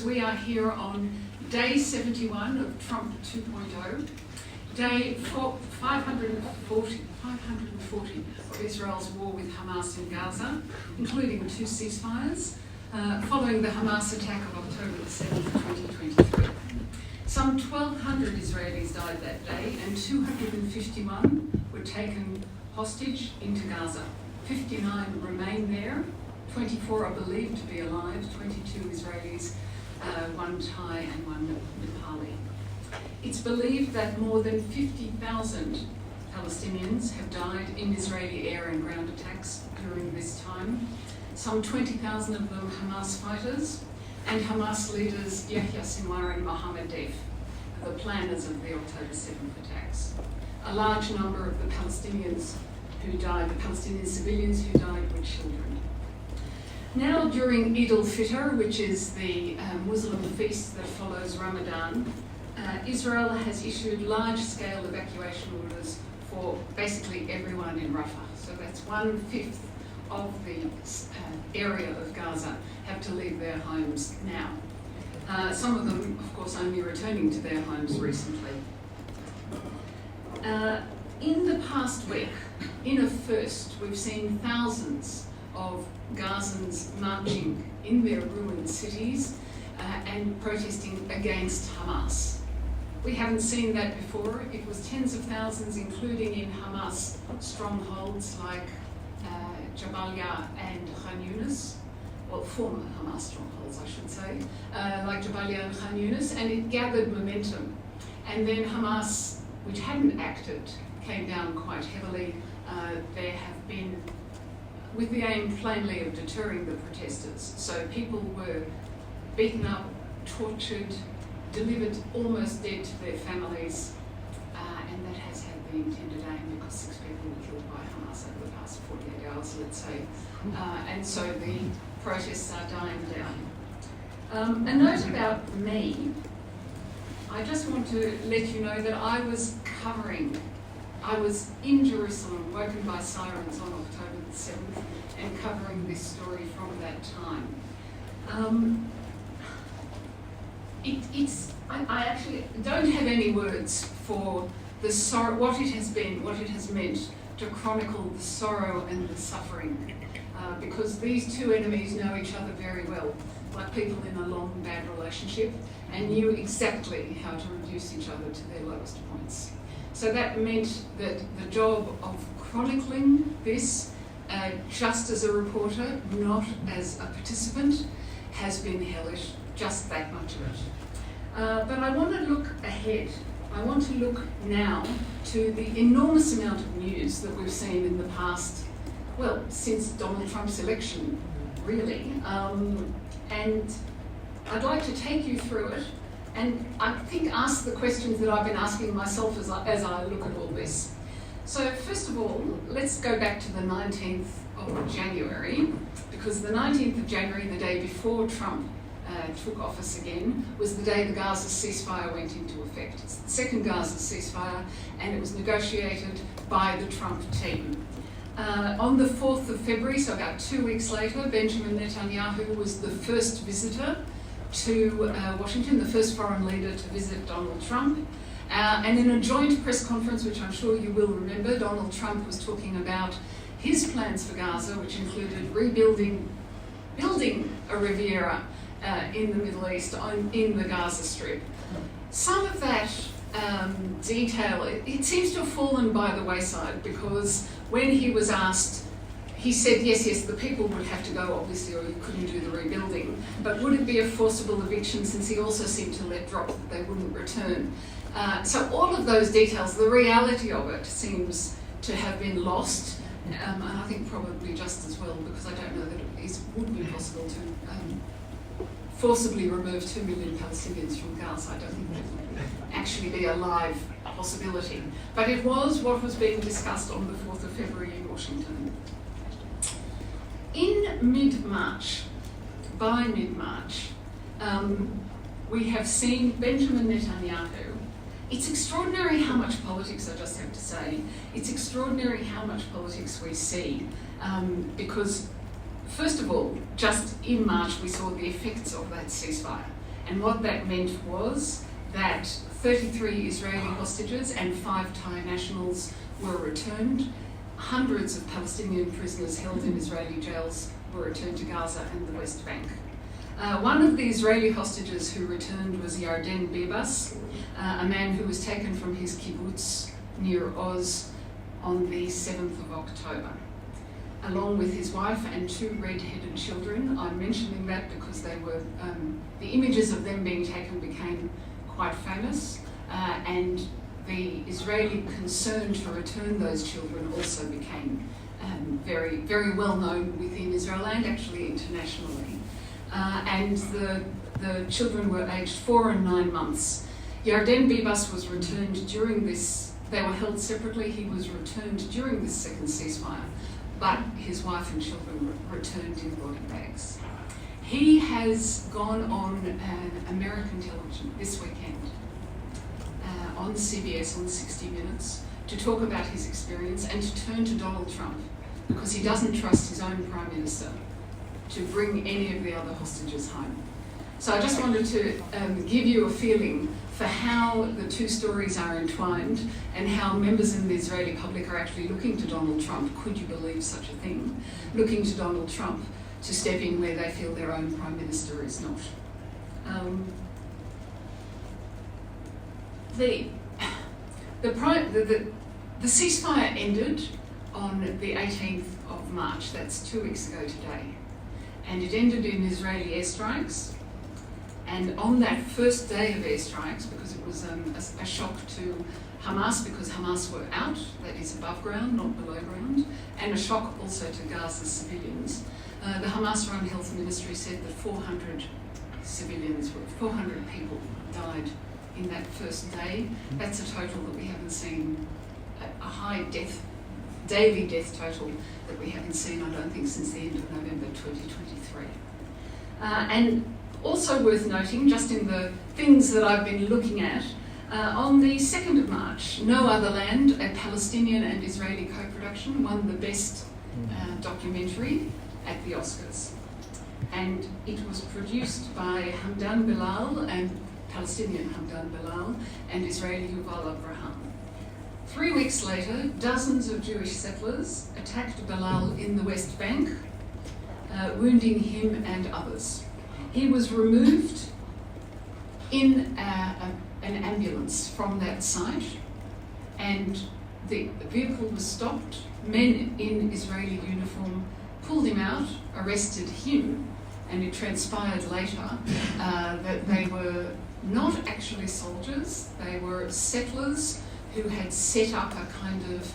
we are here on day 71 of Trump 2.0, day 540 of Israel's war with Hamas in Gaza, including 2 ceasefires, following the Hamas attack of October the 7th, 2023. Some 1,200 Israelis died that day and 251 were taken hostage into Gaza. 59 remain there, 24 are believed to be alive, 22 Israelis, 1 Thai and 1 Nepali. It's believed that more than 50,000 Palestinians have died in Israeli air and ground attacks during this time. Some 20,000 of them Hamas fighters, and Hamas leaders Yahya Sinwar and Mohammed Deif, the planners of the October 7th attacks. A large number of the Palestinians who died, the Palestinian civilians who died, were children. Now during Eid al-Fitr, which is the Muslim feast that follows Ramadan, Israel has issued large-scale evacuation orders for basically everyone in Rafah. So that's 1/5 of the area of Gaza have to leave their homes now. Some of them, of course, only returning to their homes recently. In the past week, in a first, we've seen thousands of Gazans marching in their ruined cities and protesting against Hamas. We haven't seen that before. It was tens of thousands, including in Hamas strongholds like Jabalia and Khan Yunis, well, former Hamas strongholds, I should say, like Jabalia and Khan Yunis, and it gathered momentum. And then Hamas, which hadn't acted, came down quite heavily. There have been, with the aim plainly of deterring the protesters. So people were beaten up, tortured, delivered almost dead to their families, and that has had the intended aim because 6 people were killed by Hamas over the past 48 hours, let's say. And so the protests are dying down. A note about me. I just want to let you know that I was in Jerusalem, woken by sirens on October the 7th, and covering this story from that time. I actually don't have any words for the sorrow, what it has been, what it has meant to chronicle the sorrow and the suffering, because these two enemies know each other very well, like people in a long bad relationship, and knew exactly how to reduce each other to their lowest points. So that meant that the job of chronicling this, just as a reporter, not as a participant, has been hellish, just that much of it. But I want to look ahead. I want to look now to the enormous amount of news that we've seen in the past, well, since Donald Trump's election, really. And I'd like to take you through it and I think ask the questions that I've been asking myself as I look at all this. So first of all, let's go back to the 19th of January, because the 19th of January, the day before Trump took office again, was the day the Gaza ceasefire went into effect. It's the second Gaza ceasefire, and it was negotiated by the Trump team. On the 4th of February, so about 2 weeks later, Benjamin Netanyahu was the first visitor to Washington, the first foreign leader to visit Donald Trump. And in a joint press conference, which I'm sure you will remember, Donald Trump was talking about his plans for Gaza, which included building a Riviera in the Middle East, in the Gaza Strip. Some of that detail, it seems to have fallen by the wayside, because when he was asked, he said, yes, the people would have to go, obviously, or you couldn't do the rebuilding, but would it be a forcible eviction, since he also seemed to let drop that they wouldn't return. So all of those details, the reality of it seems to have been lost, and I think probably just as well, because I don't know that it would be possible to forcibly remove 2 million Palestinians from Gaza. I don't think that would actually be a live possibility. But it was what was being discussed on the 4th of February in Washington. In mid-March, by mid-March, we have seen Benjamin Netanyahu. It's extraordinary how much politics, I just have to say, it's extraordinary how much politics we see, because first of all, just in March, we saw the effects of that ceasefire. And what that meant was that 33 Israeli hostages and 5 Thai nationals were returned. Hundreds of Palestinian prisoners held in Israeli jails were returned to Gaza and the West Bank. One of the Israeli hostages who returned was Yarden Bibas, a man who was taken from his kibbutz near Oz on the 7th of October, along with his wife and 2 red-headed children. I'm mentioning that because they were, the images of them being taken became quite famous, and the Israeli concern to return those children also became very, very well known within Israel and actually internationally. And the children were aged 4 and 9 months. Yarden Bibas was returned during this, they were held separately, he was returned during this second ceasefire, but his wife and children returned in body bags. He has gone on American television this weekend, on CBS, on 60 Minutes, to talk about his experience and to turn to Donald Trump, because he doesn't trust his own Prime Minister to bring any of the other hostages home. So I just wanted to give you a feeling for how the two stories are entwined and how members in the Israeli public are actually looking to Donald Trump, could you believe such a thing, looking to Donald Trump to step in where they feel their own Prime Minister is not. The ceasefire ended on the 18th of March, that's 2 weeks ago today, and it ended in Israeli airstrikes. And on that first day of airstrikes, because it was a shock to Hamas, because Hamas were out, that is above ground, not below ground, and a shock also to Gaza's civilians, the Hamas-run health ministry said that 400 people died in that first day. That's a total that we haven't seen, a high daily death total that we haven't seen, I don't think, since the end of November 2023. And also worth noting, just in the things that I've been looking at, on the 2nd of March, No Other Land, a Palestinian and Israeli co-production, won the best documentary at the Oscars. And it was produced by Hamdan Bilal, and Palestinian Hamdan Bilal, and Israeli Yuval Abraham. 3 weeks later, dozens of Jewish settlers attacked Bilal in the West Bank, wounding him and others. He was removed in an ambulance from that site, and the vehicle was stopped. Men in Israeli uniform pulled him out, arrested him, and it transpired later that they were not actually soldiers, they were settlers who had set up a kind of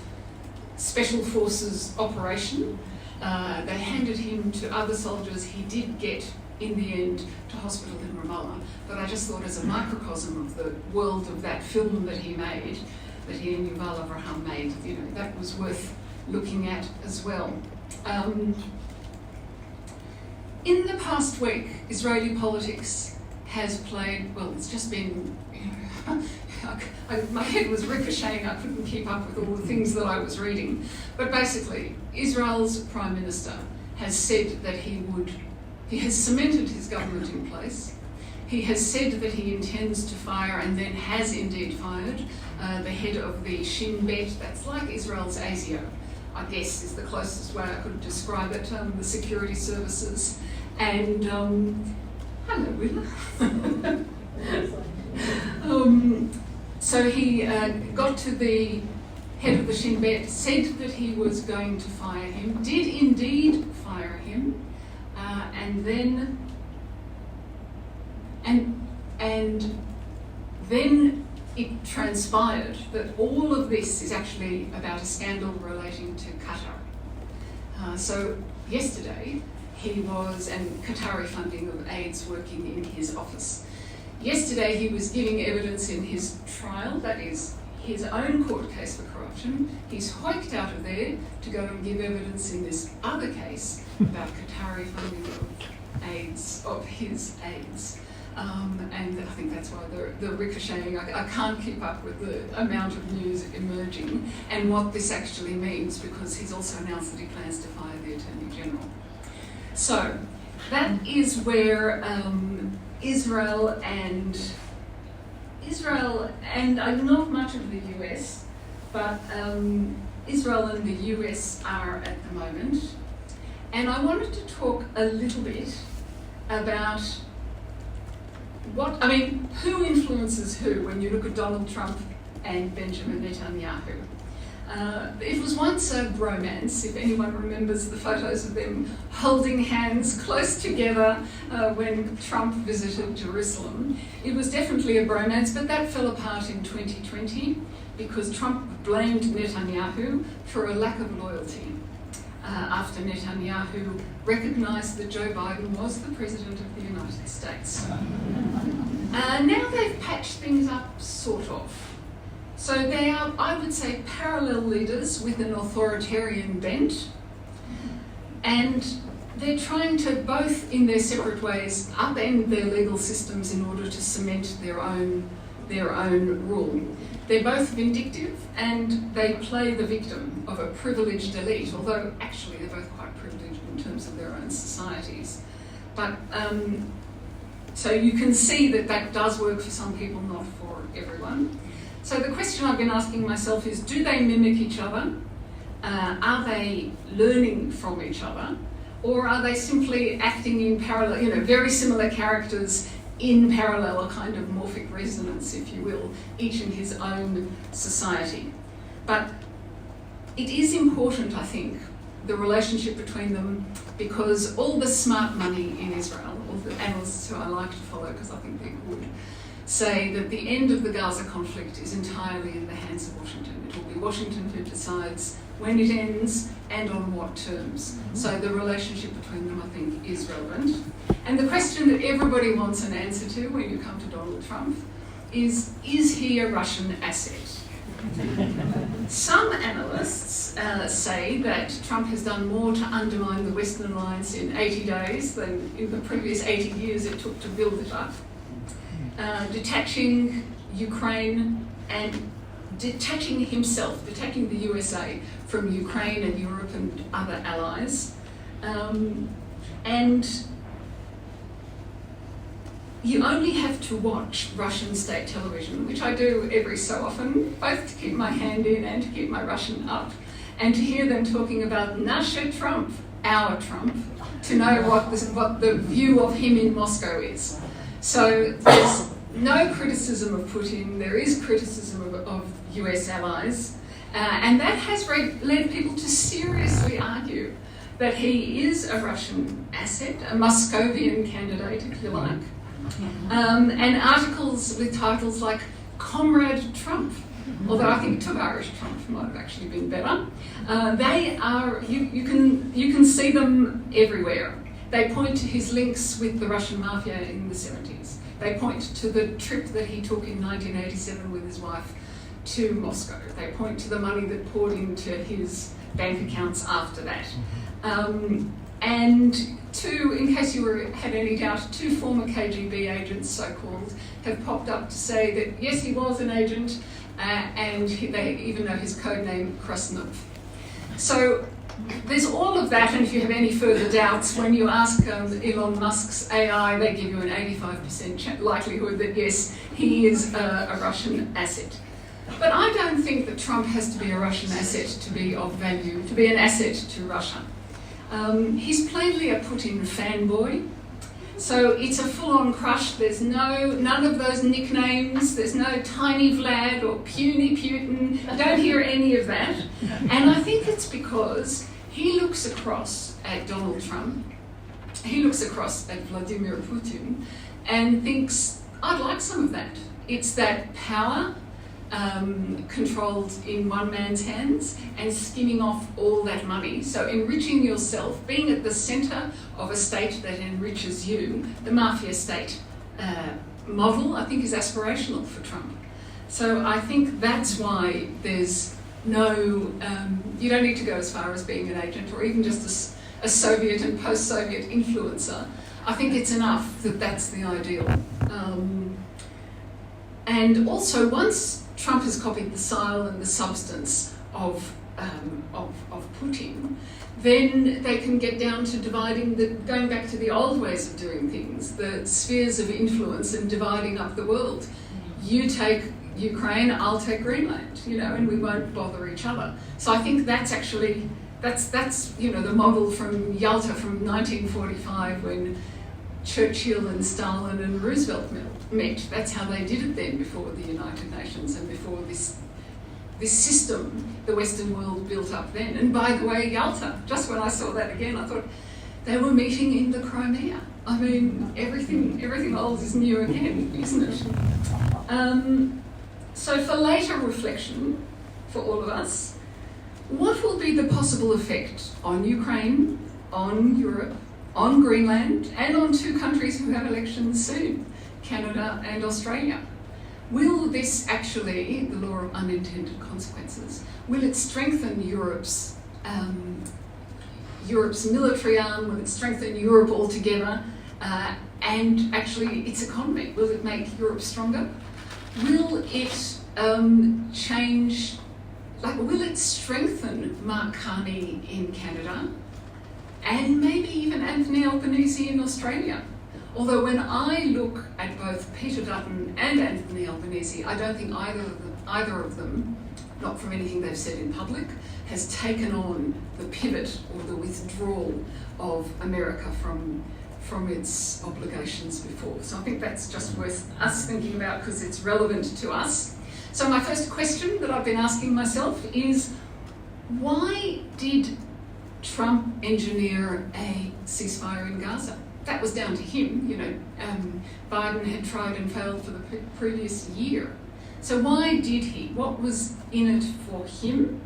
special forces operation. They handed him to other soldiers. He did get, in the end, to hospital in Ramallah. But I just thought, as a microcosm of the world of that film that he made, that he and Yuval Abraham made, you know, that was worth looking at as well. In the past week, Israeli politics has played, well, it's just been, you know, my head was ricocheting, I couldn't keep up with all the things that I was reading. But basically, Israel's Prime Minister has said that he has cemented his government in place. He has said that he intends to fire, and then has indeed fired, the head of the Shin Bet, that's like Israel's ASIO, I guess is the closest way I could describe it, the security services. And, hello, Willa. So he got to the head of the Shin Bet, said that he was going to fire him, did indeed fire him, and then it transpired that all of this is actually about a scandal relating to Qatar. So yesterday he was, and Qatari funding of AIDS working in his office. Yesterday he was giving evidence in his trial, that is his own court case for corruption. He's hiked out of there to go and give evidence in this other case about Qatari funding of AIDS, of his AIDS. And I think that's why the ricocheting, I can't keep up with the amount of news emerging and what this actually means, because he's also announced that he plans to fire the Attorney General. So that is where Israel and not much of the US, but Israel and the US are at the moment. And I wanted to talk a little bit about who influences who when you look at Donald Trump and Benjamin Netanyahu. It was once a bromance, if anyone remembers the photos of them holding hands close together when Trump visited Jerusalem. It was definitely a bromance, but that fell apart in 2020 because Trump blamed Netanyahu for a lack of loyalty after Netanyahu recognised that Joe Biden was the President of the United States. Now they've patched things up, sort of. So they are, I would say, parallel leaders with an authoritarian bent, and they're trying to both, in their separate ways, upend their legal systems in order to cement their own rule. They're both vindictive, and they play the victim of a privileged elite, although actually they're both quite privileged in terms of their own societies. But so you can see that does work for some people, not for everyone. So the question I've been asking myself is, do they mimic each other? Are they learning from each other? Or are they simply acting in parallel, very similar characters in parallel, a kind of morphic resonance, if you will, each in his own society? But it is important, I think, the relationship between them, because all the smart money in Israel, all the analysts who I like to follow because I think they're good, say that the end of the Gaza conflict is entirely in the hands of Washington. It will be Washington who decides when it ends and on what terms. So the relationship between them, I think, is relevant. And the question that everybody wants an answer to when you come to Donald Trump is he a Russian asset? Some analysts say that Trump has done more to undermine the Western alliance in 80 days than in the previous 80 years it took to build it up. Detaching Ukraine and detaching the USA from Ukraine and Europe and other allies. And you only have to watch Russian state television, which I do every so often, both to keep my hand in and to keep my Russian up, and to hear them talking about Nasha Trump, our Trump, to know what the view of him in Moscow is. So there's no criticism of Putin, there is criticism of US allies, and that has led people to seriously argue that he is a Russian asset, a Moscovian candidate, if you like. And articles with titles like Comrade Trump, although I think To Irish Trump might have actually been better. They are, you can see them everywhere. They point to his links with the Russian mafia in the 70s. They point to the trip that he took in 1987 with his wife to Moscow. They point to the money that poured into his bank accounts after that. And in case you had any doubt, 2 former KGB agents, so-called, have popped up to say that yes, he was an agent, and they even know his code name, Krasnov. So there's all of that, and if you have any further doubts, when you ask Elon Musk's AI, they give you an 85% likelihood that yes, he is a Russian asset. But I don't think that Trump has to be a Russian asset to be of value, to be an asset to Russia. He's plainly a Putin fanboy, so it's a full-on crush. There's none of those nicknames. There's no tiny Vlad or puny Putin. I don't hear any of that. And I think it's because he looks across at Donald Trump, he looks across at Vladimir Putin and thinks, I'd like some of that. It's that power controlled in one man's hands and skimming off all that money. So enriching yourself, being at the centre of a state that enriches you, the mafia state model, I think is aspirational for Trump. So I think that's why there's no, you don't need to go as far as being an agent or even just a Soviet and post-Soviet influencer. I think it's enough that that's the ideal. And also once Trump has copied the style and the substance of of Putin, then they can get down to going back to the old ways of doing things, the spheres of influence and dividing up the world. You take Ukraine, I'll take Greenland, and we won't bother each other. So I think that's actually, that's the model from Yalta from 1945 when Churchill and Stalin and Roosevelt met. That's how they did it then, before the United Nations and before this system the Western world built up then. And by the way, Yalta, just when I saw that again, I thought they were meeting in the Crimea. I mean, everything old is new again, isn't it? So for later reflection, for all of us, what will be the possible effect on Ukraine, on Europe, on Greenland, and on two countries who have elections soon, Canada and Australia? Will this actually, the law of unintended consequences, will it strengthen Europe's military arm? Will it strengthen Europe altogether? And actually its economy? Will it make Europe stronger? Will it will it strengthen Mark Carney in Canada? And maybe even Anthony Albanese in Australia? Although when I look at both Peter Dutton and Anthony Albanese, I don't think either of them, not from anything they've said in public, has taken on the pivot or the withdrawal of America from its obligations before. So I think that's just worth us thinking about because it's relevant to us. So my first question that I've been asking myself is, why did Trump engineer a ceasefire in Gaza? That was down to him. Biden had tried and failed for the previous year. So why did he? What was in it for him?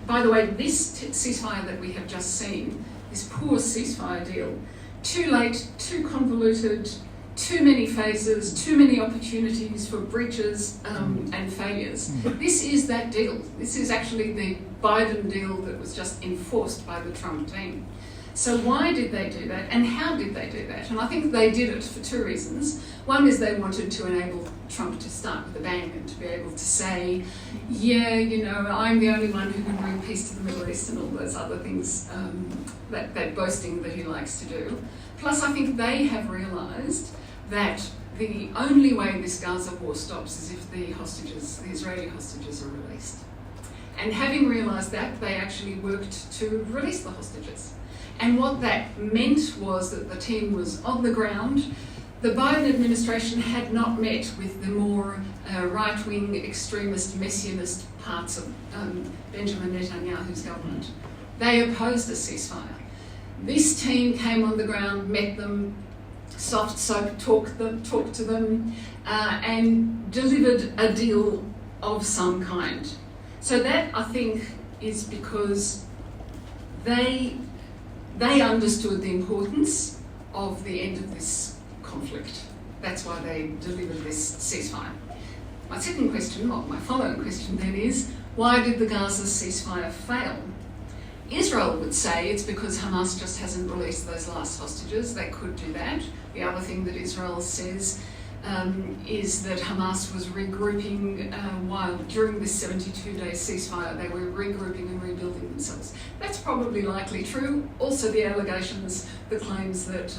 By the way, this ceasefire that we have just seen, this poor ceasefire deal, too late, too convoluted, too many phases, too many opportunities for breaches and failures. This is that deal. This is actually the Biden deal that was just enforced by the Trump team. So why did they do that, and how did they do that? And I think they did it for two reasons. One is they wanted to enable Trump to start with a bang and to be able to say, I'm the only one who can bring peace to the Middle East and all those other things, that boasting that he likes to do. Plus, I think they have realised that the only way this Gaza war stops is if the Israeli hostages are released. And having realised that, they actually worked to release the hostages. And what that meant was that the team was on the ground. The Biden administration had not met with the more right-wing, extremist, messianist parts of Benjamin Netanyahu's government. They opposed a ceasefire. This team came on the ground, met them, soft soap talked to them, and delivered a deal of some kind. So that, I think, is because they understood the importance of the end of this conflict. That's why they delivered this ceasefire. My second question, or my following question then is, why did the Gaza ceasefire fail? Israel would say it's because Hamas just hasn't released those last hostages. They could do that. The other thing that Israel says is that Hamas was regrouping while during this 72-day ceasefire, they were regrouping and rebuilding themselves. That's probably likely true. Also the allegations, the claims that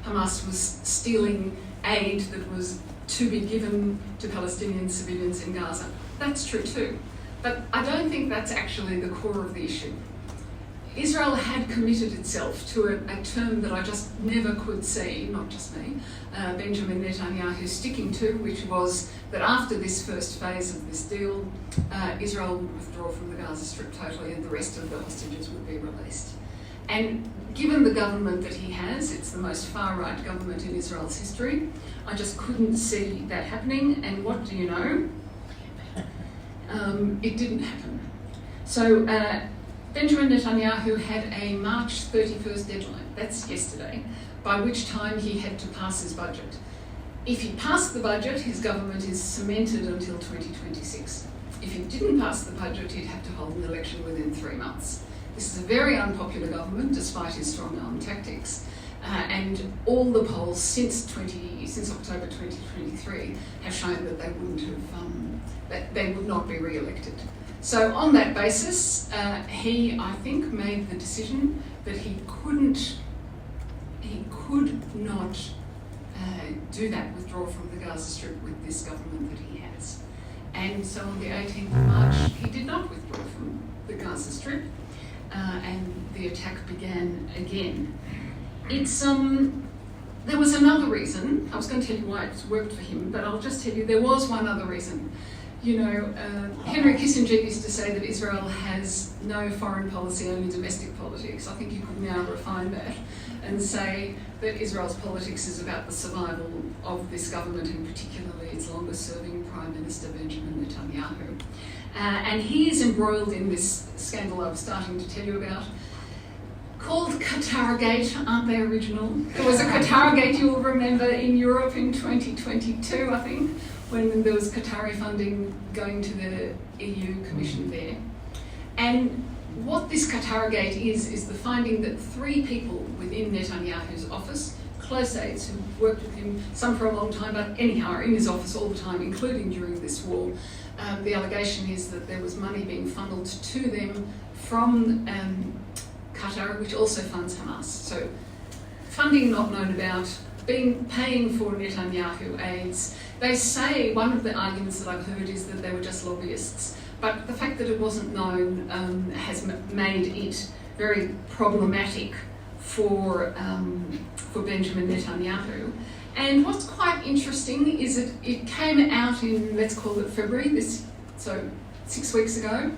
Hamas was stealing aid that was to be given to Palestinian civilians in Gaza. That's true too. But I don't think that's actually the core of the issue. Israel had committed itself to a term that I just never could see, not just me, Benjamin Netanyahu sticking to, which was that after this first phase of this deal, Israel would withdraw from the Gaza Strip totally and the rest of the hostages would be released. And given the government that he has, it's the most far-right government in Israel's history, I just couldn't see that happening. And what do you know? It didn't happen. So Benjamin Netanyahu had a March 31st deadline, that's yesterday, by which time he had to pass his budget. If he passed the budget, his government is cemented until 2026. If he didn't pass the budget, he'd have to hold an election within 3 months. This is a very unpopular government, despite his strong arm tactics. And all the polls since October 2023 have shown that they would not be re-elected. So on that basis, he, I think, made the decision that he could not do that withdrawal from the Gaza Strip with this government that he has. And so on the 18th of March, he did not withdraw from the Gaza Strip, and the attack began again. There was another reason. I was going to tell you why it worked for him, but I'll just tell you there was one other reason. You know, Henry Kissinger used to say that Israel has no foreign policy, only domestic politics. I think you could now refine that and say that Israel's politics is about the survival of this government, and particularly its longest-serving Prime Minister, Benjamin Netanyahu. And he is embroiled in this scandal I was starting to tell you about, called Qatargate. Aren't they original? There was a Qatargate, you'll remember, in Europe in 2022, I think, when there was Qatari funding going to the EU Commission there. And what this Qatargate is the finding that 3 people within Netanyahu's office, close aides who worked with him, some for a long time, but anyhow are in his office all the time, including during this war. The allegation is that there was money being funneled to them from Qatar, which also funds Hamas. So funding not known about, paying for Netanyahu aides. They say one of the arguments that I've heard is that they were just lobbyists, but the fact that it wasn't known has made it very problematic for Benjamin Netanyahu. And what's quite interesting is that it came out in, let's call it February, so 6 weeks ago.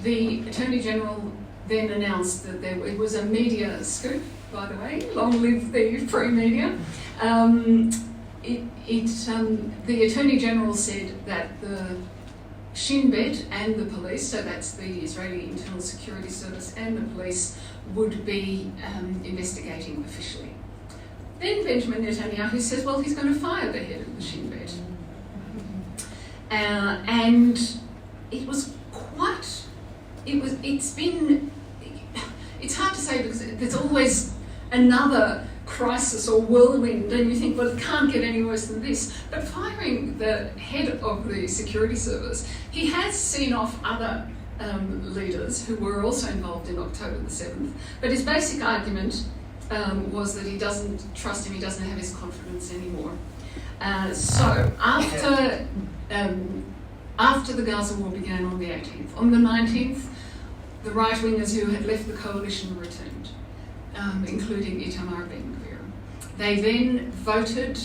The Attorney General then announced that it was a media scoop, by the way, long live the free media. The Attorney General said that the Shin Bet and the police, so that's the Israeli Internal Security Service and the police, would be investigating officially. Then Benjamin Netanyahu says, well, he's going to fire the head of the Shin Bet. And it's hard to say because there's always another crisis or whirlwind, and you think, well, it can't get any worse than this. But firing the head of the security service, he has seen off other leaders who were also involved in October the 7th. But his basic argument was that he doesn't trust him, he doesn't have his confidence anymore. So after the Gaza war began on the 18th, on the 19th, the right-wingers who had left the coalition returned, including Itamar Ben-Gvir. They then voted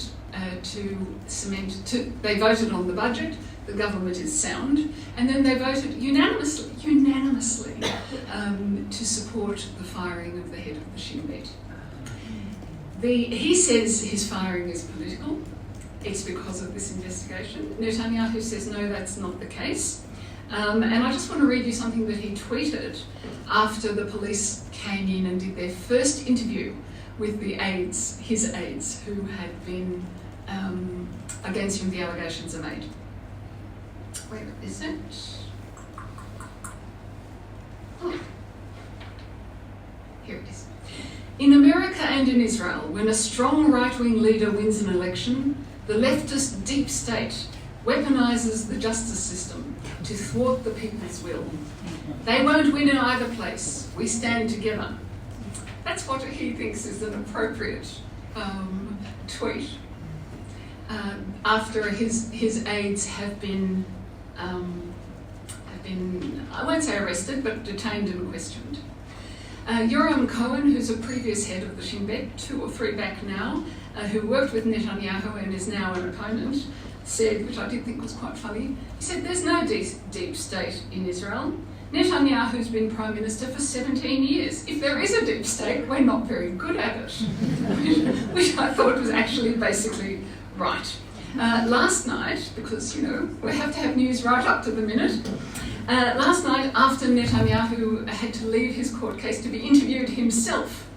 they voted on the budget, the government is sound, and then they voted unanimously to support the firing of the head of the Shin Bet. He says his firing is political. It's because of this investigation. Netanyahu says, no, that's not the case. And I just want to read you something that he tweeted after the police came in and did their first interview with his aides, who had been against whom the allegations are made. Where is it? Oh. Here it is. In America and in Israel, when a strong right-wing leader wins an election, the leftist deep state weaponizes the justice system to thwart the people's will. They won't win in either place. We stand together. That's what he thinks is an appropriate tweet after his aides have been, I won't say arrested, but detained and questioned. Yoram Cohen, who's a previous head of the Shin Bet, 2 or 3 back now, who worked with Netanyahu and is now an opponent, said, which I did think was quite funny, he said, there's no deep state in Israel. Netanyahu's been Prime Minister for 17 years. If there is a deep state, we're not very good at it, which I thought was actually basically right. Last night, because, we have to have news right up to the minute, last night, after Netanyahu had to leave his court case to be interviewed himself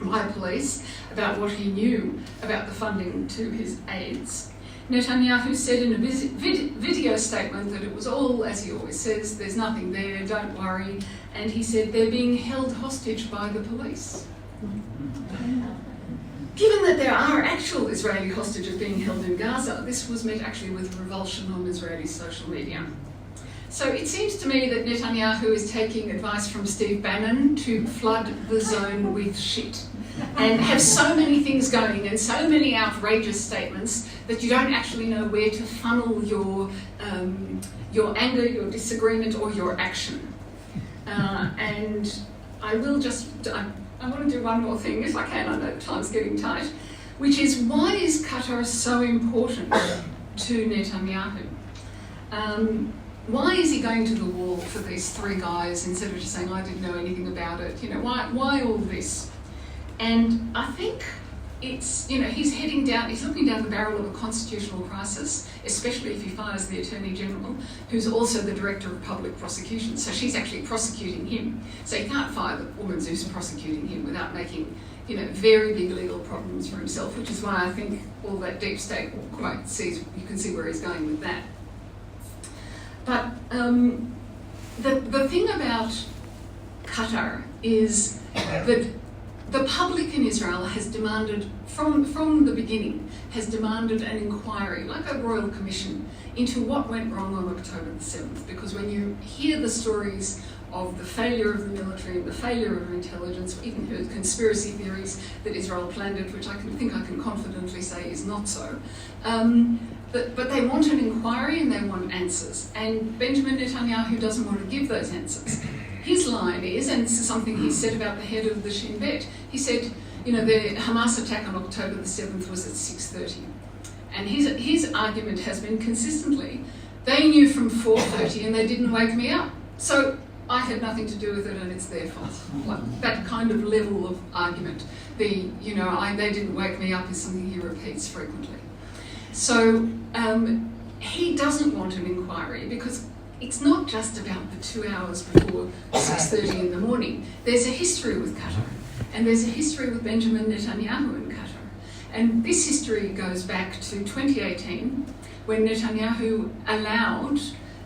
by police about what he knew about the funding to his aides, Netanyahu said in a video statement that it was all, as he always says, there's nothing there, don't worry, and he said they're being held hostage by the police. Given that there are actual Israeli hostages being held in Gaza, this was met actually with revulsion on Israeli social media. So it seems to me that Netanyahu is taking advice from Steve Bannon to flood the zone with shit and have so many things going and so many outrageous statements that you don't actually know where to funnel your anger, your disagreement, or your action. And I will just, I want to do one more thing, if I can, I know time's getting tight, which is, why is Qatar so important to Netanyahu? Why is he going to the wall for these three guys instead of just saying, I didn't know anything about it? You know, why all this? And I think it's, you know, he's looking down the barrel of a constitutional crisis, especially if he fires the Attorney General, who's also the Director of Public Prosecution. So she's actually prosecuting him. So he can't fire the woman who's prosecuting him without making, you know, very big legal problems for himself, which is why I think all that deep state quite sees, you can see where he's going with that. But the thing about Qatar is that the public in Israel has demanded, from the beginning, has demanded an inquiry, like a royal commission, into what went wrong on October the 7th. Because when you hear the stories of the failure of the military, the failure of intelligence, even heard conspiracy theories that Israel planned it, which I can confidently say is not so. But they want an inquiry and they want answers. And Benjamin Netanyahu doesn't want to give those answers. His line is, and this is something he said about the head of the Shin Bet, he said, you know, the Hamas attack on October the 7th was at 6:30. And his argument has been consistently, they knew from 4:30 and they didn't wake me up. So I had nothing to do with it and it's their fault. Like that kind of level of argument. They didn't wake me up is something he repeats frequently. So he doesn't want an inquiry because it's not just about the 2 hours before 6:30 in the morning. There's a history with Qatar, and there's a history with Benjamin Netanyahu in Qatar. And this history goes back to 2018, when Netanyahu allowed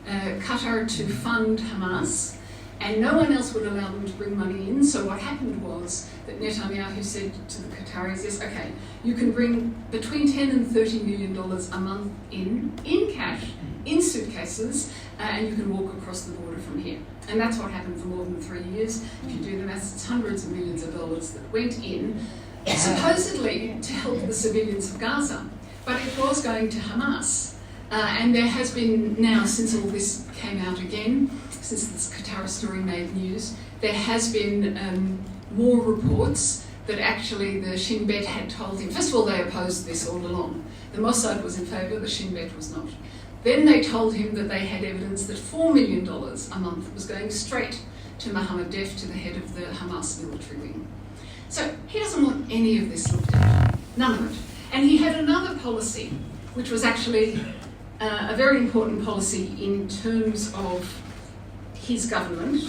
Qatar to fund Hamas, and no one else would allow them to bring money in. So what happened was that Netanyahu said to the Qataris, yes, okay, you can bring between $10 and $30 million a month in cash, in suitcases, and you can walk across the border from here. And that's what happened for more than 3 years. If you do the maths, it's hundreds of millions of dollars that went in, supposedly to help the civilians of Gaza. But it was going to Hamas. And there has been now, since all this came out again, since this Qatar story made news, there has been more reports that actually the Shin Bet had told him. First of all, they opposed this all along. The Mossad was in favour, the Shin Bet was not. Then they told him that they had evidence that $4 million a month was going straight to Mohammed Def, to the head of the Hamas military wing. So he doesn't want any of this looked at, none of it. And he had another policy, which was actually a very important policy in terms of his government,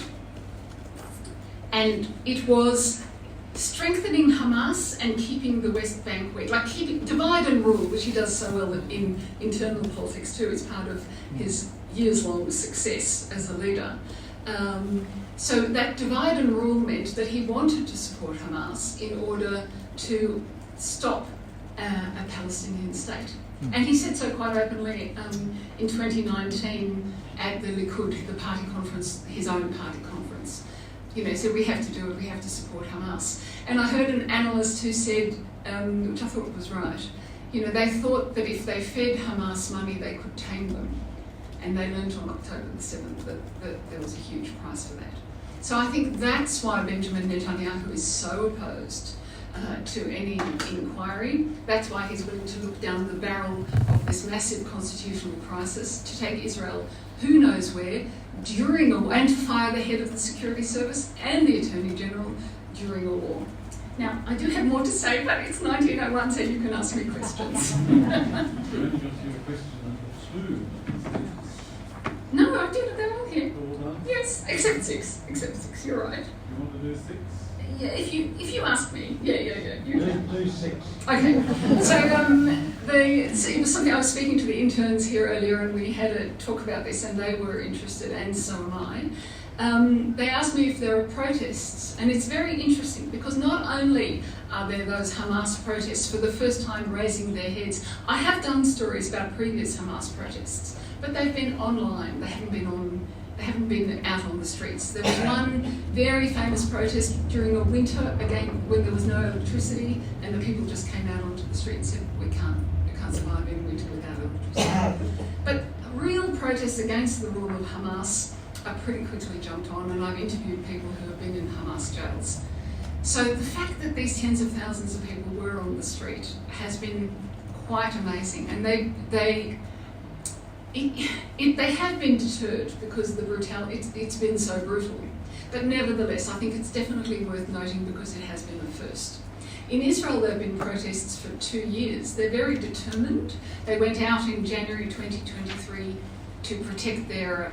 and it was strengthening Hamas and keeping the West Bank weak, like keeping divide and rule, which he does so well in internal politics too. It's part of his years-long success as a leader. So that divide and rule meant that he wanted to support Hamas in order to stop a Palestinian state. And he said so quite openly in 2019 at the Likud, the party conference, his own party conference. You know, he said, we have to do it, we have to support Hamas. And I heard an analyst who said, which I thought was right, you know, they thought that if they fed Hamas money, they could tame them. And they learned on October the 7th that there was a huge price for that. So I think that's why Benjamin Netanyahu is so opposed to any inquiry. That's why he's willing to look down the barrel of this massive constitutional crisis, to take Israel who knows where, during a war, and to fire the head of the security service and the Attorney General during a war. Now, I do have more to say, but it's 1901, so you can ask me questions. No, I did, they're all here. Yes, except six, you're right. You want to do 6? Yeah, if you ask me, yeah. You can. Do 6. Okay, so it was something I was speaking to the interns here earlier, and we had a talk about this, and they were interested, and so am I. they asked me if there are protests, and it's very interesting because not only are there those Hamas protests for the first time raising their heads. I have done stories about previous Hamas protests, but they've been online. They haven't been out on the streets. There was one very famous protest during a winter, again when there was no electricity, and the people just came out onto the street and said, we can't survive in winter without electricity. But real protests against the rule of Hamas are pretty quickly jumped on, and I've interviewed people who have been in Hamas jails. So the fact that these tens of thousands of people were on the street has been quite amazing, and they have been deterred because the brutality, it's been so brutal. But nevertheless, I think it's definitely worth noting because it has been a first. In Israel, there have been protests for 2 years. They're very determined. They went out in January 2023 to protect their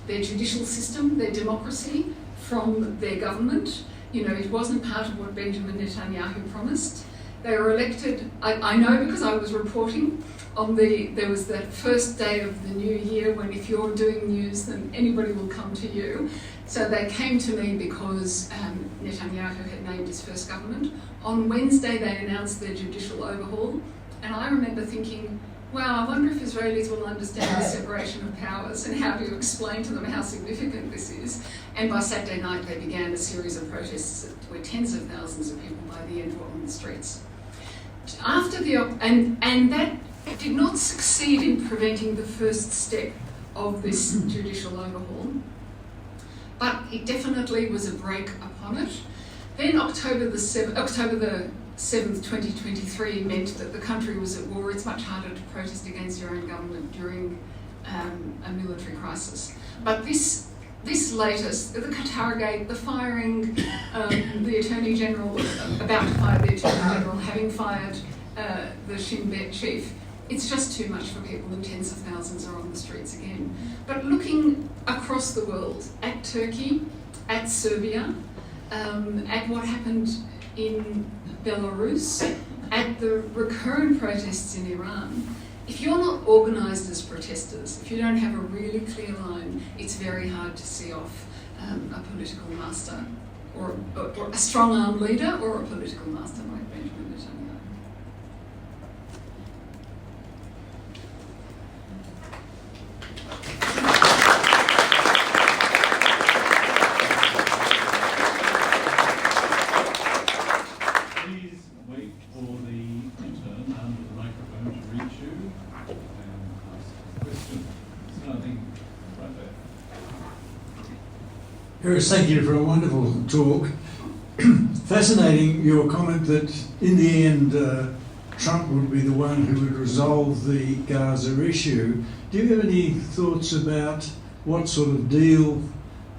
judicial system, their democracy, from their government. You know, it wasn't part of what Benjamin Netanyahu promised. They were elected, I know because I was reporting there was that first day of the new year when if you're doing news, then anybody will come to you. So they came to me because Netanyahu had named his first government. On Wednesday, they announced their judicial overhaul. And I remember thinking, wow, I wonder if Israelis will understand the separation of powers and how to explain to them how significant this is. And by Saturday night, they began a series of protests where tens of thousands of people by the end were on the streets. And that did not succeed in preventing the first step of this judicial overhaul, but it definitely was a brake upon it. Then October the 7th, 2023 meant that the country was at war. It's much harder to protest against your own government during a military crisis. But this latest, the Qatargate, the firing, the Attorney General, about to fire the Attorney General, having fired the Shin Bet chief, it's just too much for people, and tens of thousands are on the streets again. But looking across the world, at Turkey, at Serbia, at what happened in Belarus, at the recurrent protests in Iran, if you're not organised as protesters, if you don't have a really clear line, it's very hard to see off a political master or a strong-arm leader or a political master like Benjamin Netanyahu. Harris, thank you for a wonderful talk. Fascinating your comment that in the end Trump would be the one who would resolve the Gaza issue. Do you have any thoughts about what sort of deal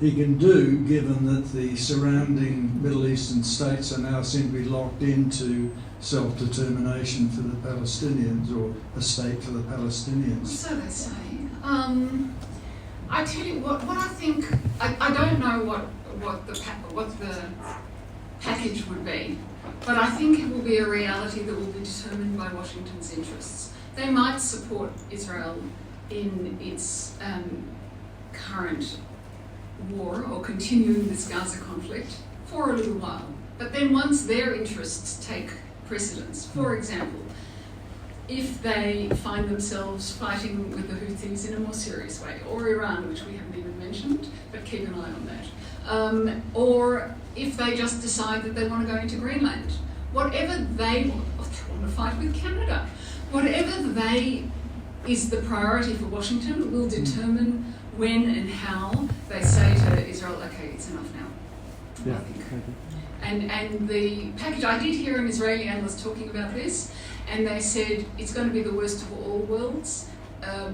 he can do, given that the surrounding Middle Eastern states are now simply locked into self-determination for the Palestinians, or a state for the Palestinians? So they say. I tell you what I think. I don't know what the package would be, but I think it will be a reality that will be determined by Washington's interests. They might support Israel in its current war or continuing this Gaza conflict for a little while, but then once their interests take precedence, for example, if they find themselves fighting with the Houthis in a more serious way, or Iran, which we haven't even mentioned, but keep an eye on that, or if they just decide that they want to go into Greenland, whatever they want, or they want to fight with Canada, whatever is the priority for Washington will determine when and how they say to Israel, okay, it's enough now. Yeah. I think. And the package, I did hear an Israeli analyst talking about this, and they said it's going to be the worst of all worlds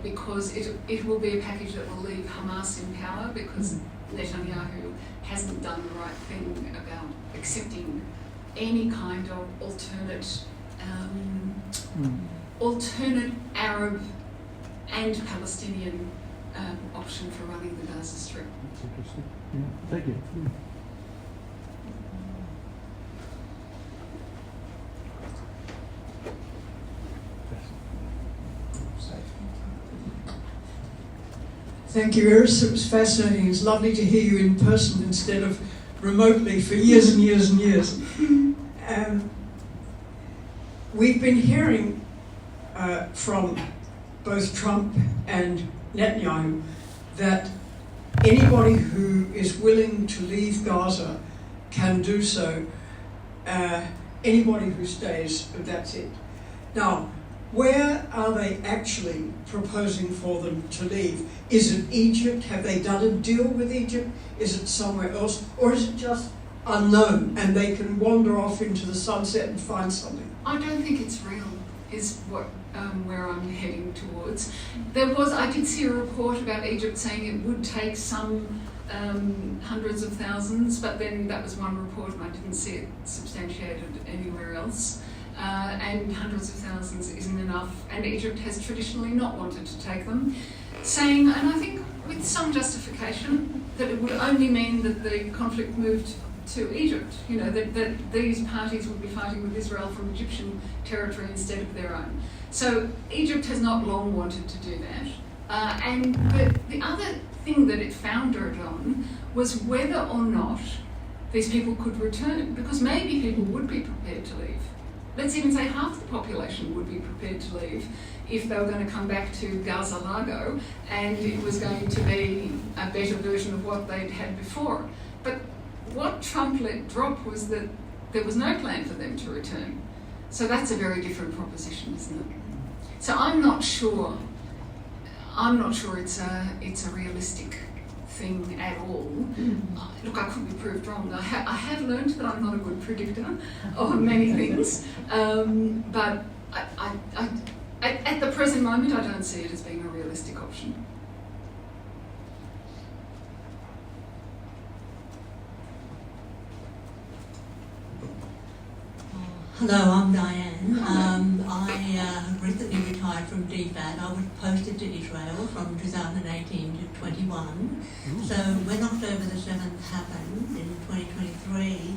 because it will be a package that will leave Hamas in power because Netanyahu hasn't done the right thing about accepting any kind of alternate Arab and Palestinian option for running the Gaza Strip. That's interesting. Yeah, thank you. Yeah. Thank you, Iris. It was fascinating. It's lovely to hear you in person instead of remotely for years and years and years. We've been hearing from both Trump and Netanyahu that anybody who is willing to leave Gaza can do so. Anybody who stays, that's it. Now, where are they actually proposing for them to leave? Is it Egypt? Have they done a deal with Egypt? Is it somewhere else? Or is it just unknown and they can wander off into the sunset and find something? I don't think it's real, is what where I'm heading towards. I did see a report about Egypt saying it would take some hundreds of thousands, but then that was one report and I didn't see it substantiated anywhere else. And hundreds of thousands isn't enough, and Egypt has traditionally not wanted to take them, saying, and I think with some justification, that it would only mean that the conflict moved to Egypt, that these parties would be fighting with Israel from Egyptian territory instead of their own. So Egypt has not long wanted to do that. And the other thing that it foundered on was whether or not these people could return, because maybe people would be prepared to leave. Let's even say half the population would be prepared to leave if they were going to come back to Gaz-a-Lago and it was going to be a better version of what they'd had before. But what Trump let drop was that there was no plan for them to return. So that's a very different proposition, isn't it? So I'm not sure it's a realistic thing at all. Look, I could be proved wrong. I have learned that I'm not a good predictor of many things, but at the present moment, I don't see it as being a realistic option. Hello, I'm Diane. I recently retired from DFAT. I was posted to Israel from 2018 to 21. So when October the 7th happened in 2023,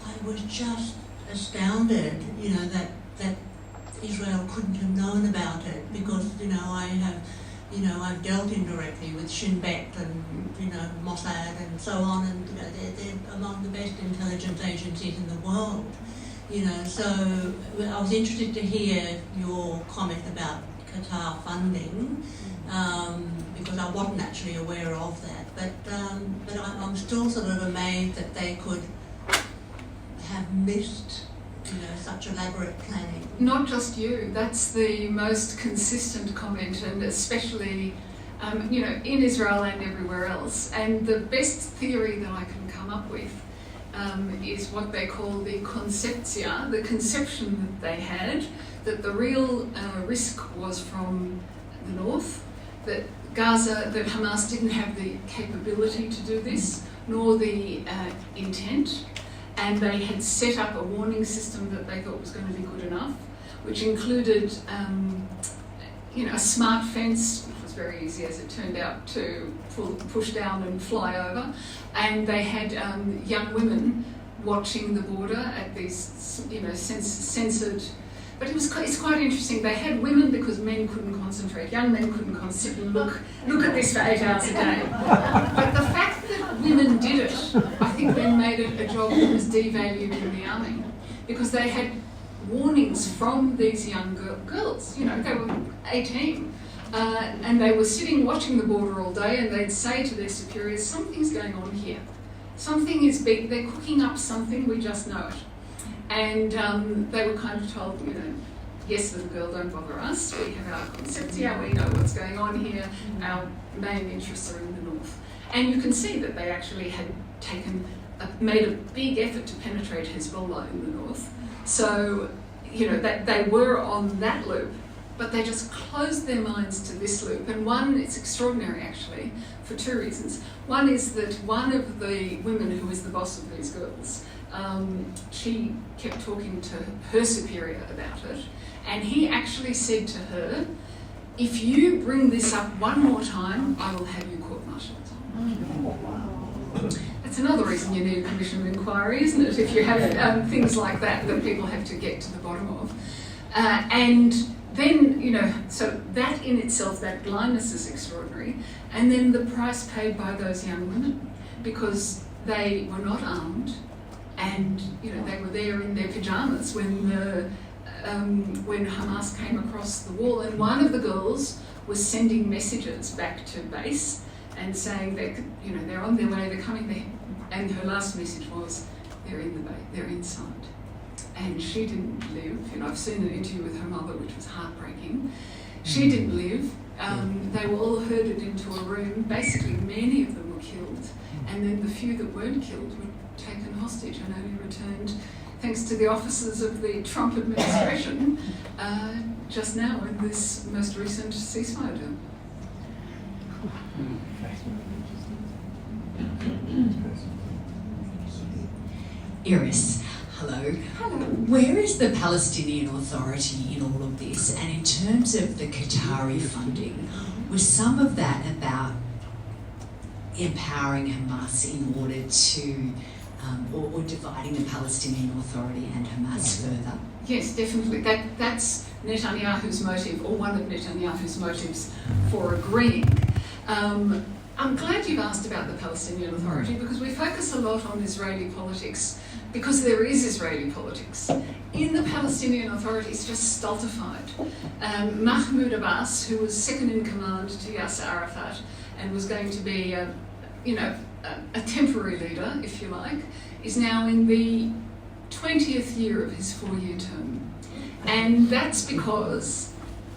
I was just astounded, that Israel couldn't have known about it, because, I've dealt indirectly with Shin Bet and, Mossad and so on, and they're among the best intelligence agencies in the world. So I was interested to hear your comment about Qatar funding, because I wasn't actually aware of that. But I'm still sort of amazed that they could have missed, such elaborate planning. Not just you. That's the most consistent comment, and especially, in Israel and everywhere else. And the best theory that I can come up with is what they call the conceptia, the conception that they had, that the real risk was from the north, that Hamas didn't have the capability to do this, nor the intent, and they had set up a warning system that they thought was going to be good enough, which included a smart fence, which was very easy as it turned out to push down and fly over, and they had young women watching the border at these censored. But it's quite interesting. They had women because men couldn't concentrate. Young men couldn't sit and look at this for 8 hours a day. But the fact that women did it, I think then made it a job that was devalued in the army, because they had warnings from these young girls. They were 18. And they were sitting watching the border all day, and they'd say to their superiors, something's going on here. Something is big. They're cooking up something, we just know it. And they were kind of told, yes, little girl, don't bother us. We have our conceptia, we know what's going on here. Our main interests are in the north. And you can see that they actually had made a big effort to penetrate Hezbollah in the north. So, that they were on that loop, but they just closed their minds to this loop. And it's extraordinary actually, for two reasons. One is that one of the women who was the boss of these girls, she kept talking to her superior about it, and he actually said to her, if you bring this up one more time, I will have you court-martialed. That's another reason you need a commission of inquiry, isn't it? If you have things like that people have to get to the bottom of. And then, so that in itself, that blindness is extraordinary. And then the price paid by those young women, because they were not armed, and they were there in their pajamas when Hamas came across the wall, and one of the girls was sending messages back to base and saying they're on their way, they're coming there, and her last message was they're inside. And she didn't live. I've seen an interview with her mother, which was heartbreaking. She didn't live. They were all herded into a room. Basically, many of them were killed, and then the few that weren't killed were taken hostage and only returned, thanks to the officers of the Trump administration, just now in this most recent ceasefire deal. Iris, hello. Hello. Where is the Palestinian Authority in all of this? And in terms of the Qatari funding, was some of that about empowering Hamas in order to, or dividing the Palestinian Authority and Hamas further? Yes, definitely. That's Netanyahu's motive, or one of Netanyahu's motives for agreeing. I'm glad you've asked about the Palestinian Authority, because we focus a lot on Israeli politics, because there is Israeli politics. In the Palestinian Authority, it's just stultified. Mahmoud Abbas, who was second in command to Yasser Arafat and was going to be a temporary leader, if you like, is now in the 20th year of his 4-year term. And that's because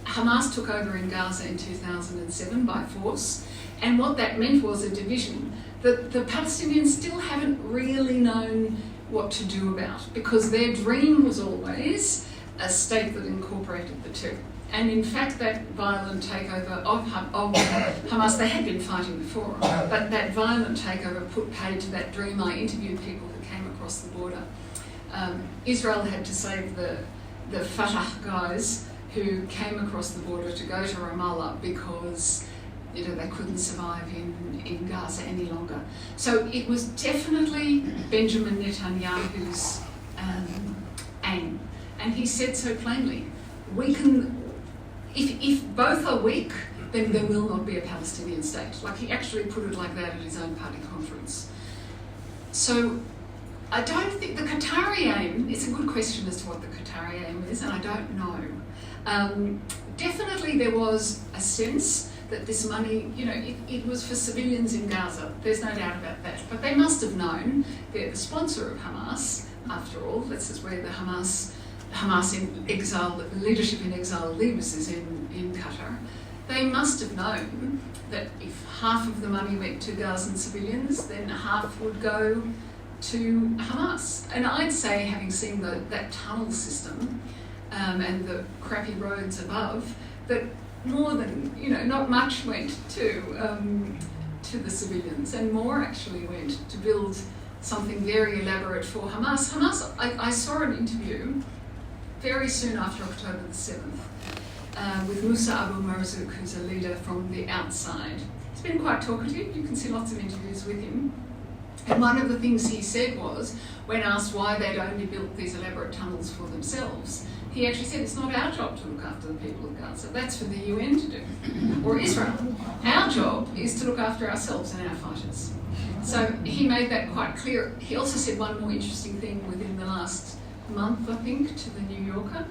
Hamas took over in Gaza in 2007 by force, and what that meant was a division that the Palestinians still haven't really known what to do about, because their dream was always a state that incorporated the two. And in fact, that violent takeover of Hamas, they had been fighting before, but that violent takeover put paid to that dream. I interviewed people who came across the border. Israel had to save the Fatah guys who came across the border to go to Ramallah because they couldn't survive in Gaza any longer. So it was definitely Benjamin Netanyahu's aim. And he said so plainly, we can, if both are weak, then there will not be a Palestinian state. Like, he actually put it like that at his own party conference. So I don't think the Qatari aim, it's a good question as to what the Qatari aim is, and I don't know. Definitely there was a sense that this money, it was for civilians in Gaza. There's no doubt about that. But they must have known, they're the sponsor of Hamas, after all. This is where the Hamas in exile, leadership in exile lives, is in Qatar. They must have known that if half of the money went to Gazan civilians, then half would go to Hamas. And I'd say, having seen that tunnel system and the crappy roads above, that more than, not much went to the civilians, and more actually went to build something very elaborate for Hamas. Hamas, I saw an interview very soon after October the 7th with Musa Abu Marzouk, who's a leader from the outside. He's been quite talkative. You can see lots of interviews with him. And one of the things he said was, when asked why they'd only built these elaborate tunnels for themselves, he actually said, it's not our job to look after the people of Gaza. That's for the UN to do, or Israel. Our job is to look after ourselves and our fighters. So he made that quite clear. He also said one more interesting thing within the last month, I think, to the New Yorker.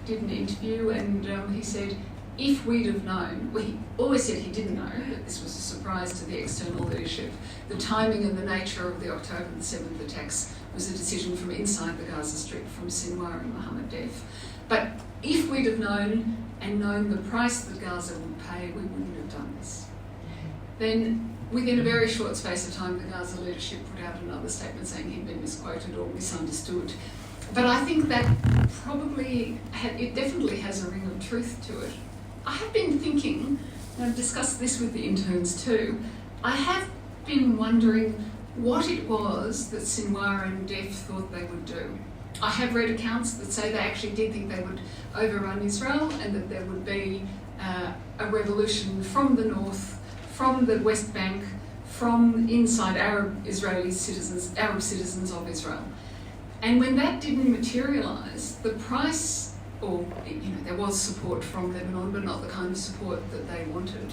Did an interview, and he said, if we'd have known, well, he always said he didn't know, that this was a surprise to the external leadership. The timing and the nature of the October the 7th attacks was a decision from inside the Gaza Strip, from Sinwar and Mohammed Def. But if we'd have known, and known the price that Gaza would pay, we wouldn't have done this. Then, within a very short space of time, the Gaza leadership put out another statement saying he'd been misquoted or misunderstood. But I think that probably, it definitely has a ring of truth to it. I have been thinking, and I've discussed this with the interns too, I have been wondering what it was that Sinwar and Def thought they would do. I have read accounts that say they actually did think they would overrun Israel, and that there would be a revolution from the north, from the West Bank, from inside Arab citizens of Israel. And when that didn't materialise, the price there was support from Lebanon, but not the kind of support that they wanted.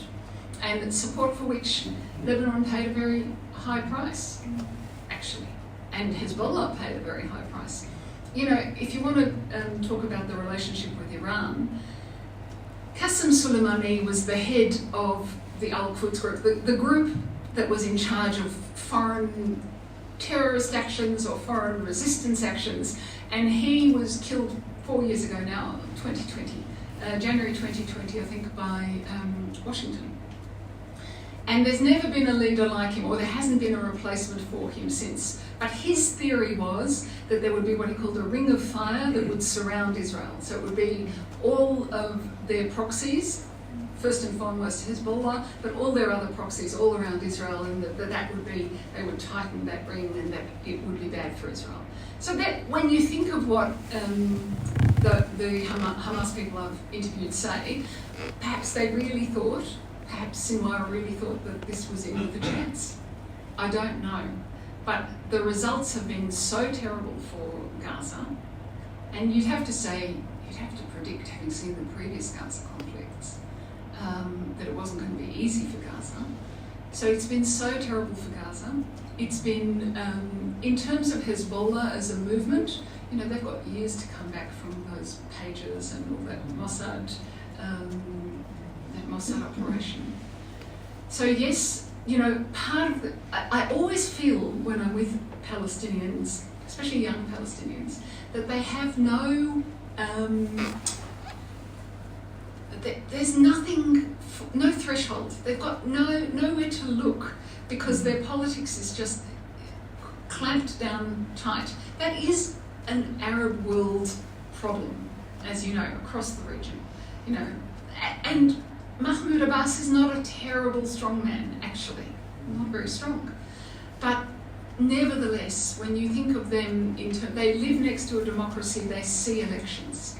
And support for which Lebanon paid a very high price, actually. And Hezbollah paid a very high price. If you want to talk about the relationship with Iran, Qasem Soleimani was the head of the Al-Quds group, the group that was in charge of foreign terrorist actions or foreign resistance actions, and he was killed 4 years ago now, 2020, January 2020, I think, by Washington. And there's never been a leader like him, or there hasn't been a replacement for him since. But his theory was that there would be what he called a ring of fire that would surround Israel. So it would be all of their proxies, first and foremost Hezbollah, but all their other proxies all around Israel, and that would be, they would tighten that ring, and that it would be bad for Israel. So that when you think of what the Hamas people I've interviewed say, perhaps they really thought, perhaps Sinwar really thought that this was in with a chance. I don't know. But the results have been so terrible for Gaza, and you'd have to predict, having seen the previous Gaza conflicts, that it wasn't going to be easy for Gaza. So it's been so terrible for Gaza. It's been, in terms of Hezbollah as a movement, they've got years to come back from those pages and all that Mossad operation. So yes, part of I always feel when I'm with Palestinians, especially young Palestinians, that they have no, there's nothing, no threshold. They've got nowhere to look, because their politics is just clamped down tight. That is an Arab world problem, as you know, across the region. And Mahmoud Abbas is not a terrible strong man, actually, not very strong. But nevertheless, when you think of them, they live next to a democracy, they see elections,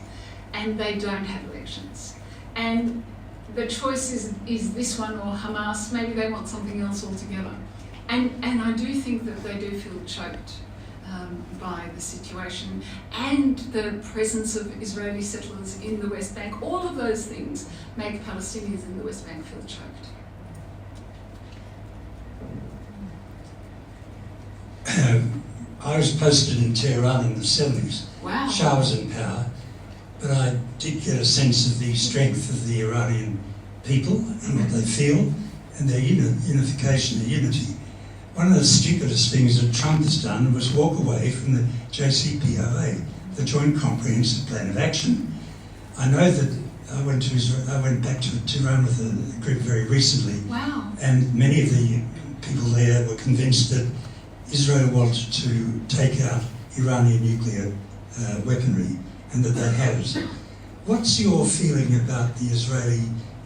and they don't have elections. And the choice is this one or Hamas. Maybe they want something else altogether. And I do think that they do feel choked by the situation and the presence of Israeli settlers in the West Bank. All of those things make Palestinians in the West Bank feel choked. I was posted in Tehran in the 70s. Wow. Shah was in power, but I did get a sense of the strength of the Iranian people and what they feel, and their unification, their unity. One of the stupidest things that Trump has done was walk away from the JCPOA, the Joint Comprehensive Plan of Action. I know that I went back to Tehran with a group very recently. Wow. And many of the people there were convinced that Israel wanted to take out Iranian nuclear weaponry, and that they had it. What's your feeling about the Israeli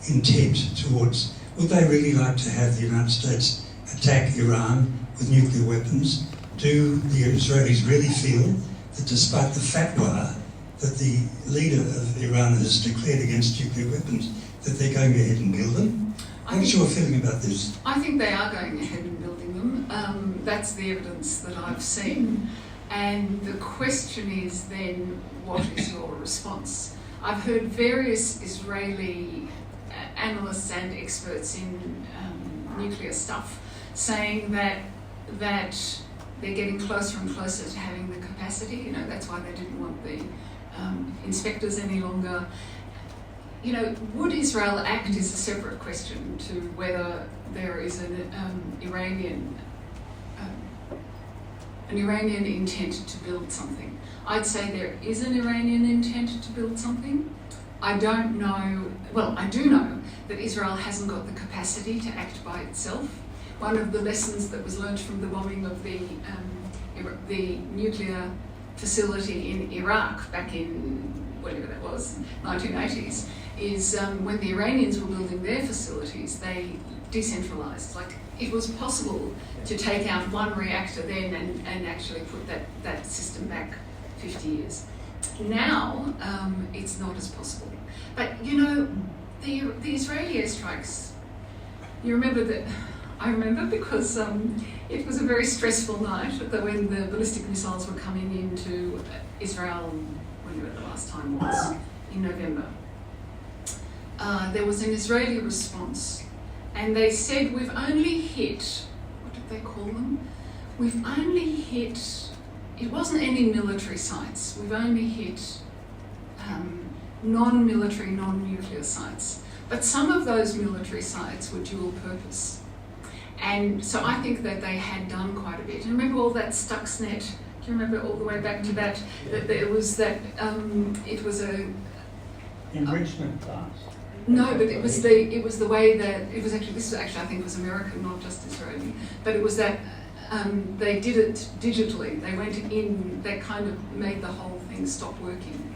intent towards, would they really like to have the United States attack Iran with nuclear weapons? Do the Israelis really feel that despite the fatwa that the leader of Iran has declared against nuclear weapons, that they're going ahead and build them? What's your feeling about this? I think they are going ahead and building them. That's the evidence that I've seen. And the question is then, what is your response? I've heard various Israeli analysts and experts in nuclear stuff saying that they're getting closer and closer to having the capacity. That's why they didn't want the inspectors any longer. Would Israel act is a separate question to whether there is an Iranian intent to build something. I'd say there is an Iranian intent to build something. I don't know, well, I do know that Israel hasn't got the capacity to act by itself. One of the lessons that was learned from the bombing of the nuclear facility in Iraq back in, whatever that was, 1980s, is when the Iranians were building their facilities, they decentralised. Like, it was possible to take out one reactor then and actually put that system back 50 years. Now, it's not as possible. But, the Israeli airstrikes, you remember that, I remember because it was a very stressful night when the ballistic missiles were coming into Israel, you when the last time was, in November. There was an Israeli response, and they said, we've only hit, what did they call them? We've only hit, it wasn't any military sites, we've only hit non-military, non-nuclear sites. But some of those military sites were dual purpose. And so I think that they had done quite a bit. And remember all that Stuxnet? Do you remember all the way back to that there was that, it was a... Enrichment class. No, but it was the way that, it was actually, this was actually I think was American, not just Israeli, but it was that they did it digitally. They went in, they kind of made the whole thing stop working.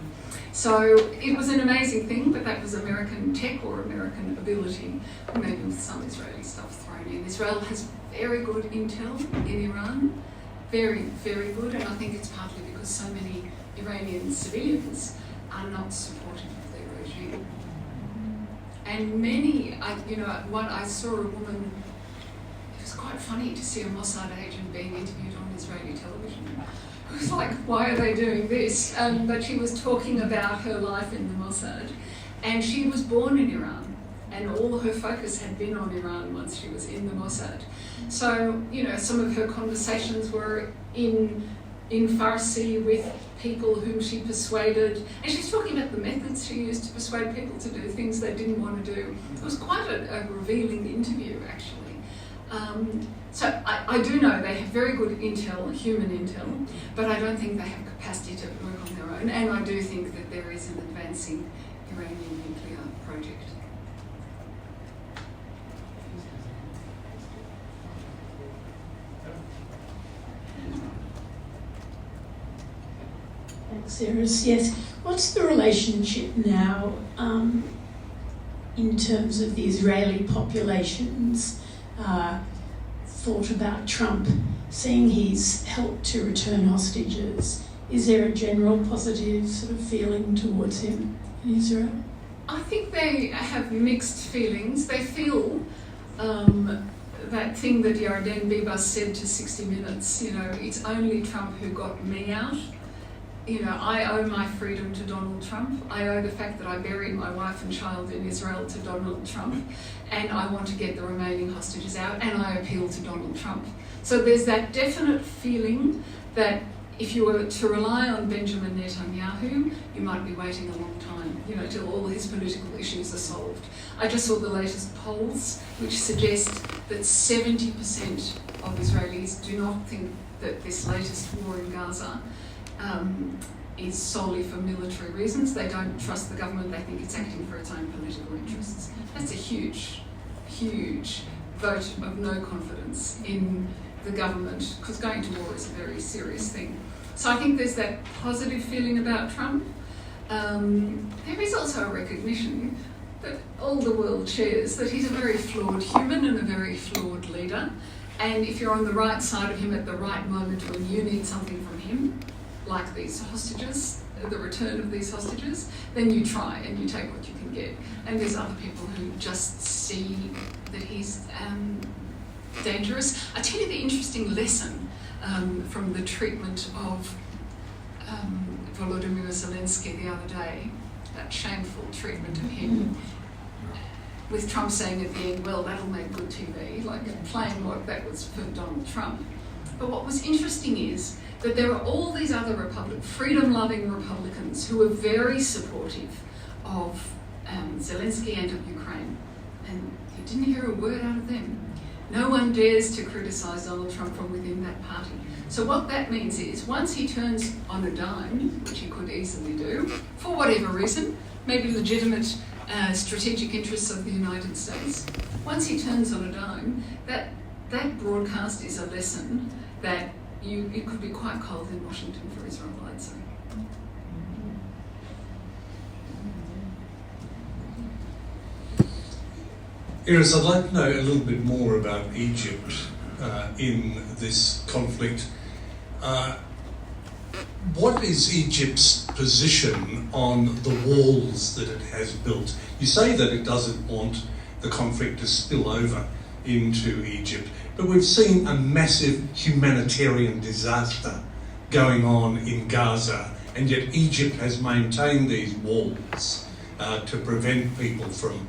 So it was an amazing thing, but that was American tech or American ability, maybe with some Israeli stuff thrown in. Israel has very good intel in Iran, very, very good, and I think it's partly because so many Iranian civilians are not supportive of their regime. And many, I saw a woman, it was quite funny to see a Mossad agent being interviewed on Israeli television. It was like, why are they doing this? But she was talking about her life in the Mossad. And she was born in Iran, and all her focus had been on Iran once she was in the Mossad. So, some of her conversations were in Farsi with people whom she persuaded. And she's talking about the methods she used to persuade people to do things they didn't want to do. It was quite a revealing interview, actually. So I do know they have very good intel, human intel, but I don't think they have capacity to work on their own. And I do think that there is an advancing Iranian nuclear project. Thanks, Iris. Yes. What's the relationship now in terms of the Israeli population's thought about Trump, seeing he's helped to return hostages? Is there a general positive sort of feeling towards him in Israel? I think they have mixed feelings. They feel that thing that Yarden Bibas said to 60 Minutes, it's only Trump who got me out. I owe my freedom to Donald Trump. I owe the fact that I buried my wife and child in Israel to Donald Trump, and I want to get the remaining hostages out, and I appeal to Donald Trump. So there's that definite feeling that if you were to rely on Benjamin Netanyahu, you might be waiting a long time, till all his political issues are solved. I just saw the latest polls, which suggest that 70% of Israelis do not think that this latest war in Gaza is solely for military reasons. They don't trust the government. They think it's acting for its own political interests. That's a huge, huge vote of no confidence in the government, because going to war is a very serious thing. So I think there's that positive feeling about Trump. There is also a recognition that all the world shares that he's a very flawed human and a very flawed leader. And if you're on the right side of him at the right moment when you need something from him, like these hostages, the return of these hostages, then you try and you take what you can get. And there's other people who just see that he's dangerous. I tell you the interesting lesson from the treatment of Volodymyr Zelensky the other day, that shameful treatment of him, with Trump saying at the end, well, that'll make good TV, like playing what that was for Donald Trump. But what was interesting is that there are all these other freedom-loving Republicans who are very supportive of Zelensky and of Ukraine. And you didn't hear a word out of them. No one dares to criticise Donald Trump from within that party. So what that means is, once he turns on a dime, which he could easily do, for whatever reason, maybe legitimate strategic interests of the United States, once he turns on a dime, that broadcast is a lesson that it could be quite cold in Washington for Israel, I'd say. Iris, I'd like to know a little bit more about Egypt in this conflict. What is Egypt's position on the walls that it has built? You say that it doesn't want the conflict to spill over into Egypt, but we've seen a massive humanitarian disaster going on in Gaza, and yet Egypt has maintained these walls to prevent people from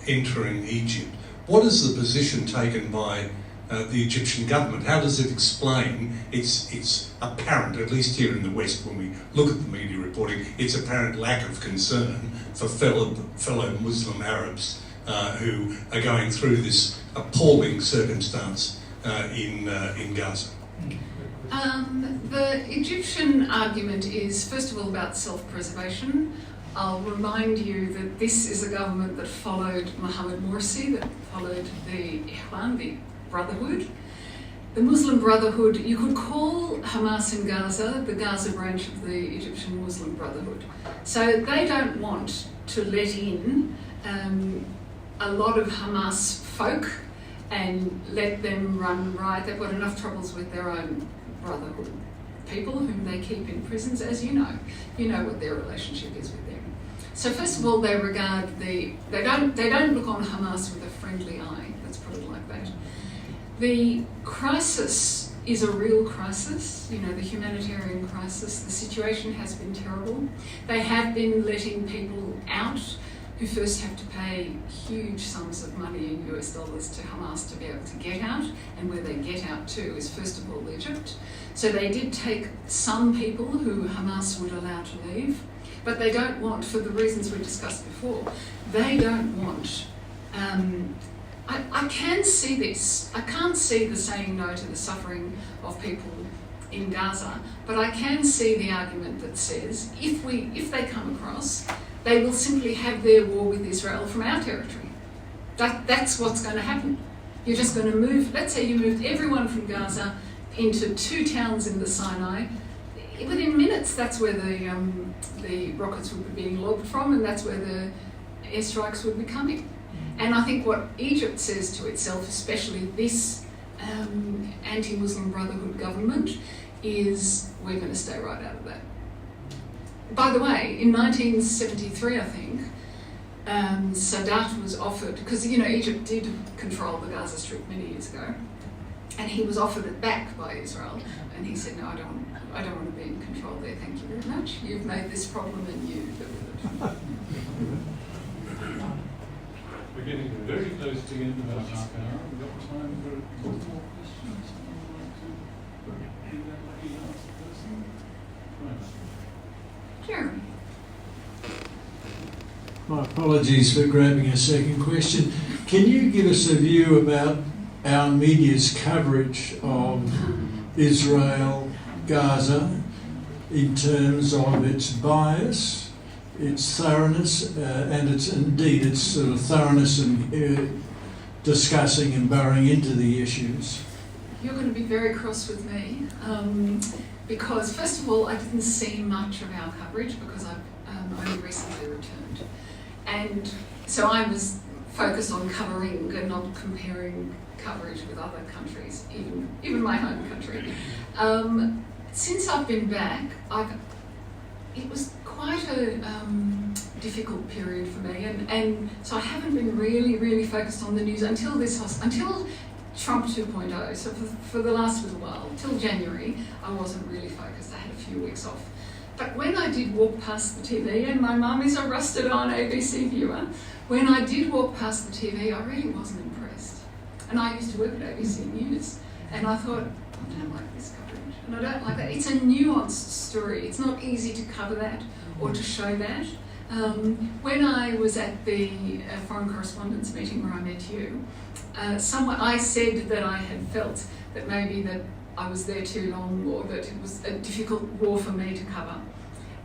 entering Egypt. What is the position taken by the Egyptian government? How does it explain its apparent, at least here in the West, when we look at the media reporting, its apparent lack of concern for fellow Muslim Arabs who are going through this appalling circumstance in Gaza? The Egyptian argument is, first of all, about self-preservation. I'll remind you that this is a government that followed Mohammed Morsi, that followed the Ikhwan, the Brotherhood. The Muslim Brotherhood, you could call Hamas in Gaza the Gaza branch of the Egyptian Muslim Brotherhood. So they don't want to let in a lot of Hamas folk and let them run riot. They've got enough troubles with their own Brotherhood people whom they keep in prisons, as you know. You know what their relationship is with them. So first of all, they regard they don't look on Hamas with a friendly eye. Let's put it like that. The crisis is a real crisis. You know, the humanitarian crisis. The situation has been terrible. They have been letting people out who first have to pay huge sums of money in US dollars to Hamas to be able to get out, and where they get out to is first of all Egypt. So they did take some people who Hamas would allow to leave, but they don't want, for the reasons we discussed before, they don't want, I can see this, I can't see the saying no to the suffering of people in Gaza, but I can see the argument that says if they come across, they will simply have their war with Israel from our territory. That's what's going to happen. You're just going to move, let's say you moved everyone from Gaza into 2 towns in the Sinai. Within minutes, that's where the rockets would be being lobbed from, and that's where the airstrikes would be coming. And I think what Egypt says to itself, especially this anti-Muslim Brotherhood government, is we're going to stay right out of that. By the way, in 1973, I think, Sadat was offered, because Egypt did control the Gaza Strip many years ago, and he was offered it back by Israel, and he said, no, I don't want to be in control there, thank you very much. You've made this problem and you deal with it. We're getting very close to the end of our half an hour. We've got time for one more question. Someone would like to be that lucky last person? Right. Jeremy. My apologies for grabbing a second question. Can you give us a view about our media's coverage of Israel, Gaza, in terms of its bias, its thoroughness, and its sort of thoroughness in discussing and burrowing into the issues? You're going to be very cross with me because, first of all, I didn't see much of our coverage because I've only recently returned. And so I was focused on covering and not comparing coverage with other countries, even my home country. Since I've been back, it was quite a difficult period for me, and so I haven't been really focused on the news until Trump 2.0. So for the last little while, till January, I wasn't really focused. I had a few weeks off. But when I did walk past the TV, and my mum is a rusted-on ABC viewer, when I did walk past the TV, I really wasn't impressed. And I used to work at ABC News, and I thought, I don't like this coverage, and I don't like that. It's a nuanced story. It's not easy to cover that or to show that. When I was at the foreign correspondents meeting where I met you, I said that I had felt that maybe that I was there too long, or that it was a difficult war for me to cover.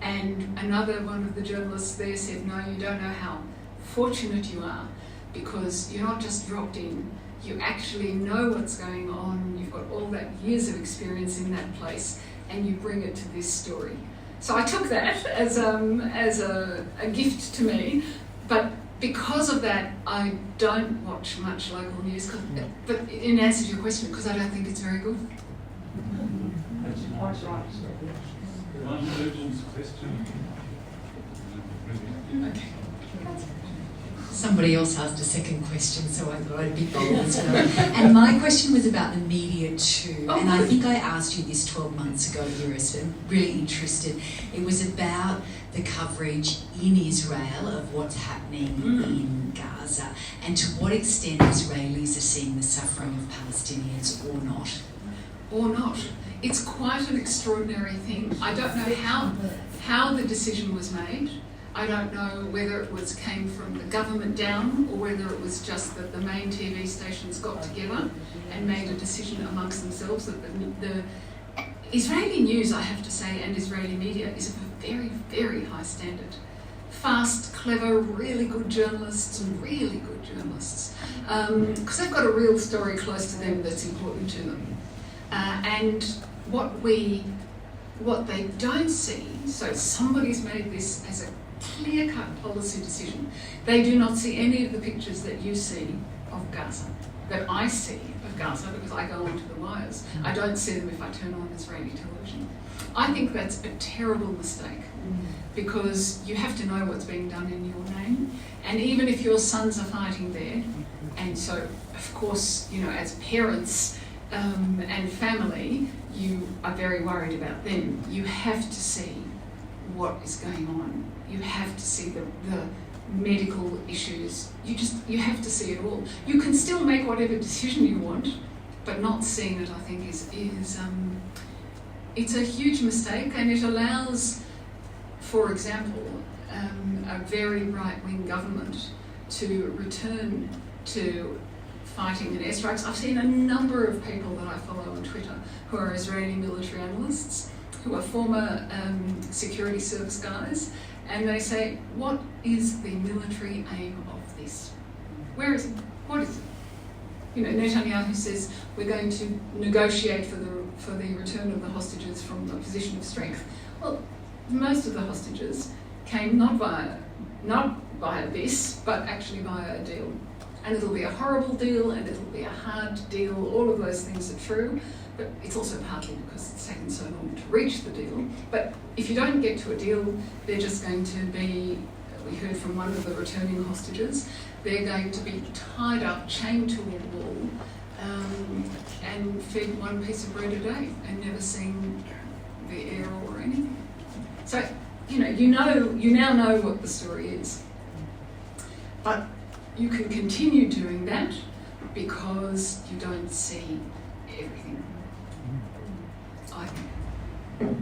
And another one of the journalists there said, no, you don't know how fortunate you are, because you're not just dropped in, you actually know what's going on, you've got all that years of experience in that place, and you bring it to this story. So I took that as a gift to me, but because of that, I don't watch much local news, but in answer to your question, because I don't think it's very good. That's quite right. One urgent question. Okay. Somebody else asked a second question, so I thought I'd be bold as well. And my question was about the media too. And I think I asked you this 12 months ago, Iris, I'm really interested. It was about the coverage in Israel of what's happening in Gaza and to what extent Israelis are seeing the suffering of Palestinians or not. Or not. It's quite an extraordinary thing. I don't know how the decision was made. I don't know whether it came from the government down or whether it was just that the main TV stations got together and made a decision amongst themselves that the Israeli news, I have to say, and Israeli media is of a very, very high standard. Fast, clever, really good journalists, because they've got a real story close to them that's important to them. And what they don't see, so somebody's made this as a clear-cut policy decision. They do not see any of the pictures that you see of Gaza, that I see of Gaza, because I go onto the wires. I don't see them if I turn on Israeli television. I think that's a terrible mistake, because you have to know what's being done in your name, and even if your sons are fighting there, and so, of course, you know, as parents and family, you are very worried about them. You have to see what is going on. You have to see the medical issues. You have to see it all. You can still make whatever decision you want, but not seeing it, I think, is it's a huge mistake, and it allows, for example, a very right-wing government to return to fighting and airstrikes. I've seen a number of people that I follow on Twitter who are Israeli military analysts, who are former security service guys, and they say, what is the military aim of this? Where is it? What is it? You know, Netanyahu says we're going to negotiate for the return of the hostages from a position of strength. Well, most of the hostages came not via this, but actually via a deal. And it'll be a horrible deal, and it'll be a hard deal. All of those things are true, but it's also partly because it's taken so long to reach the deal. But if you don't get to a deal, they're just going to be, we heard from one of the returning hostages, they're going to be tied up, chained to a wall, and fed one piece of bread a day, and never seen the air or anything. So, you now know what the story is. But you can continue doing that because you don't see everything, I think.